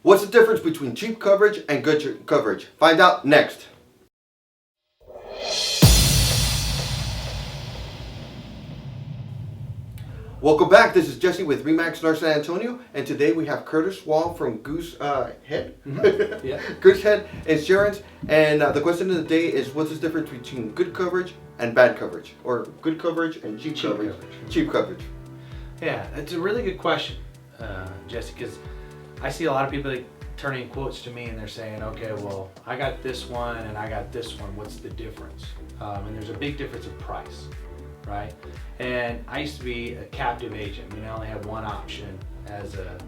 What's the difference between cheap coverage and good coverage? Find out next. Welcome back. This is Jesse with REMAX North San Antonio, and today we have Curtis Wall from Goosehead. Yeah. Goosehead Insurance, and the question of the day is, what's the difference between good coverage and bad coverage, or good coverage and cheap coverage? Cheap coverage. Yeah, it's a really good question, Jesse, because I see a lot of people that turning quotes to me and they're saying, okay, well, I got this one and I got this one. What's the difference? And there's a big difference of price. Right? And I used to be a captive agent. I only had one option as a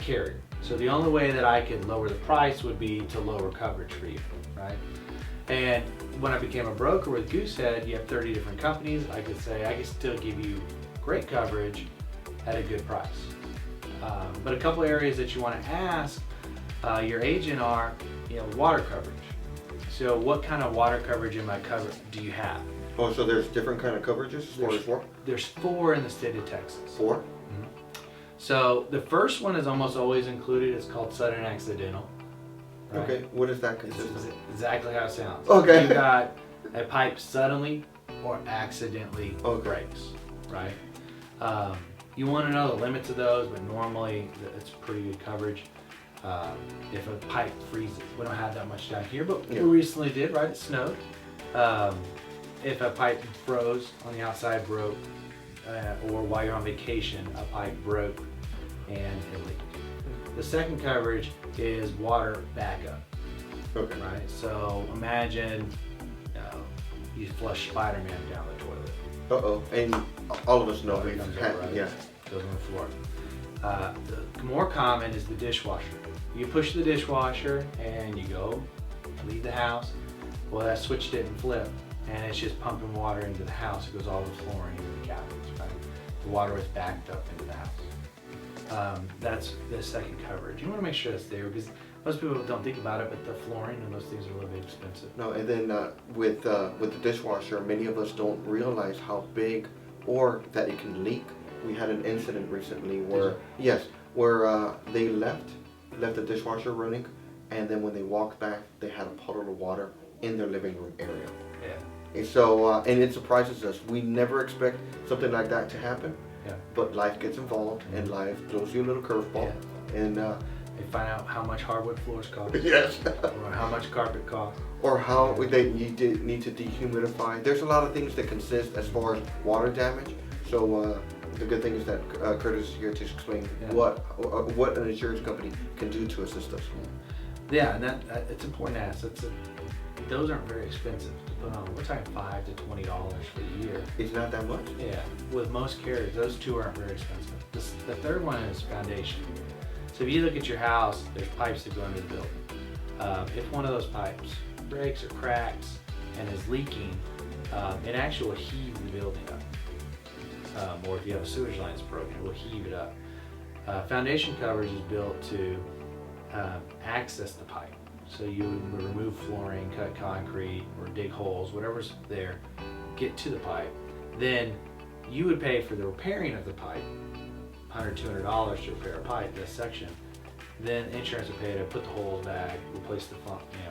carrier. So the only way that I could lower the price would be to lower coverage for you, right? And when I became a broker with Goosehead, you have 30 different companies. I could say I can still give you great coverage at a good price. But a couple areas that you want to ask your agent are, water coverage. So what kind of water coverage in my coverage do you have? Oh, so there's different kind of coverages? There's 4 in the state of Texas. 4? Mm-hmm. So the first one is almost always included. It's called sudden accidental. Right? Okay, what does that consist of? Exactly how it sounds. Okay. You got a pipe suddenly or accidentally breaks, right? You want to know the limits of those, but normally it's pretty good coverage. If a pipe freezes, we don't have that much down here, but we recently did, right? It snowed. If a pipe froze on the outside, broke, or while you're on vacation, a pipe broke and it leaked. The second coverage is water backup. Okay. Right? So imagine you flush Spider-Man down the toilet. Uh-oh. And all of us know it comes out, right? Yeah. Goes on the floor. The more common is the dishwasher. You push the dishwasher and you go leave the house. Well, that switch didn't flip. And it's just pumping water into the house. It goes all the flooring into the cabinets, right? The water was backed up into the house. That's the second coverage. You want to make sure that's there because most people don't think about it, but the flooring and those things are a little bit expensive. No, and then with the dishwasher, many of us don't realize how big or that it can leak. We had an incident recently where they left the dishwasher running, and then when they walked back, they had a puddle of water in their living room area. Yeah. And so, and it surprises us. We never expect something like that to happen. Yeah. But life gets involved, and life throws you a little curveball. Yeah. And they find out how much hardwood floors cost. Yes. Or how much carpet costs. Or how they need to dehumidify. There's a lot of things that consist as far as water damage. So the good thing is that Curtis is here to explain what an insurance company can do to assist us. Yeah, and that it's important to ask. Those aren't very expensive to put on. We're talking $5 to $20 for the year. It's not that much? Yeah. With most carriers, those 2 aren't very expensive. The third one is foundation. So if you look at your house, there's pipes that go under the building. If one of those pipes breaks or cracks and is leaking, it actually will heave the building up. Or if you have a sewage line that's broken, it will heave it up. Foundation coverage is built to access the pipe. So you would remove flooring, cut concrete, or dig holes, whatever's there, get to the pipe. Then you would pay for the repairing of the pipe, $100, $200 to repair a pipe, this section. Then insurance would pay to put the holes back, replace the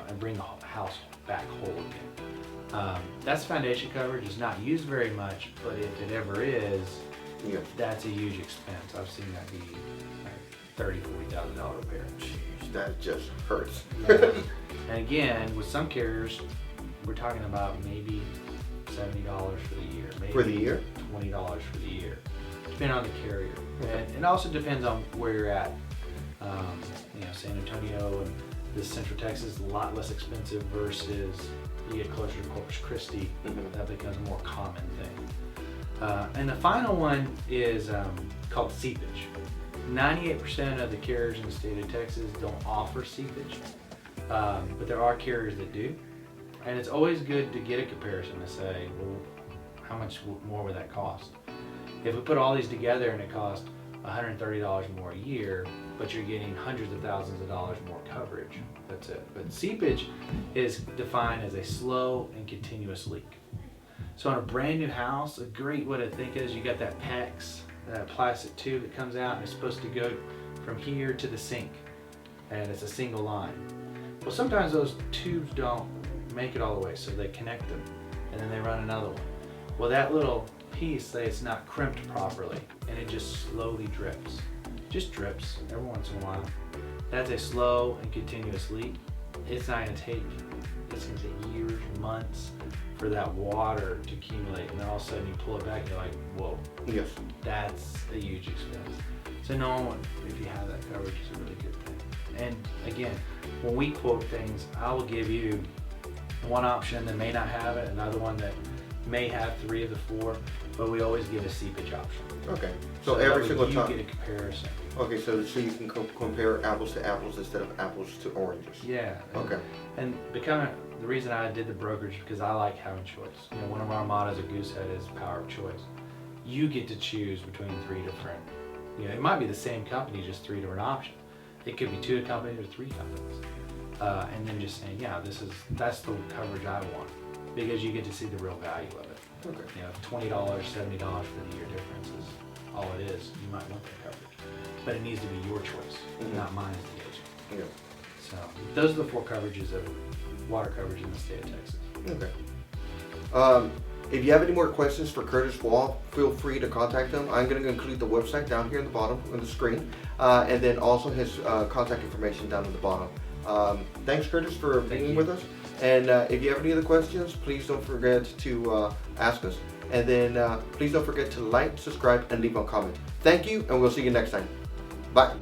and bring the house back whole again. That's foundation coverage. It's not used very much, but if it ever is, that's a huge expense. I've seen that be like $30,000, $40,000 repair. That just hurts. Yeah. And again, with some carriers, we're talking about maybe $70 for the year. Maybe for the year? $20 for the year, depending on the carrier. And it also depends on where you're at. San Antonio and this Central Texas is a lot less expensive versus you get closer to Corpus Christi, that becomes a more common thing. And the final one is called seepage. 98% of the carriers in the state of Texas don't offer seepage, but there are carriers that do. And it's always good to get a comparison to say, well, how much more would that cost? If we put all these together and it costs $130 more a year, but you're getting hundreds of thousands of dollars more coverage, that's it. But seepage is defined as a slow and continuous leak. So on a brand new house, a great way to think is you got that PEX, that plastic tube that comes out and it's supposed to go from here to the sink. and it's a single line. Well, sometimes those tubes don't make it all the way, so they connect them, and then they run another one. Well, that little piece, say it's not crimped properly, and it just slowly drips. Just drips every once in a while. That's a slow and continuous leak. It's not gonna take, it's gonna take years, months for that water to accumulate, and then all of a sudden you pull it back and you're like, whoa. Yes. That's a huge expense. So knowing if you have that coverage is a really good thing. And again, when we quote things, I will give you one option that may not have it, another one that may have 3 of the 4, but we always give a seepage option. Okay. So every single time. You get a comparison. Okay, so you can compare apples to apples instead of apples to oranges. Yeah. Okay. And the reason I did the brokerage because I like having choice. You know, one of our mottos at Goosehead is power of choice. You get to choose between 3 different, you know, it might be the same company, just 3 different options. It could be 2 companies or 3 companies. And then just saying, yeah, that's the coverage I want, because you get to see the real value of it. Okay. You know, $20, $70 for the year difference is all it is. You might want that coverage, but it needs to be your choice, not mine as the agent. Yeah. So those are the 4 coverages of water coverage in the state of Texas. Okay. If you have any more questions for Curtis Wall, feel free to contact him. I'm going to include the website down here at the bottom of the screen, and then also his contact information down at the bottom. Thanks, Curtis, for being with us. And if you have any other questions, please don't forget to ask us. And then please don't forget to like, subscribe, and leave a comment. Thank you, and we'll see you next time. Bye.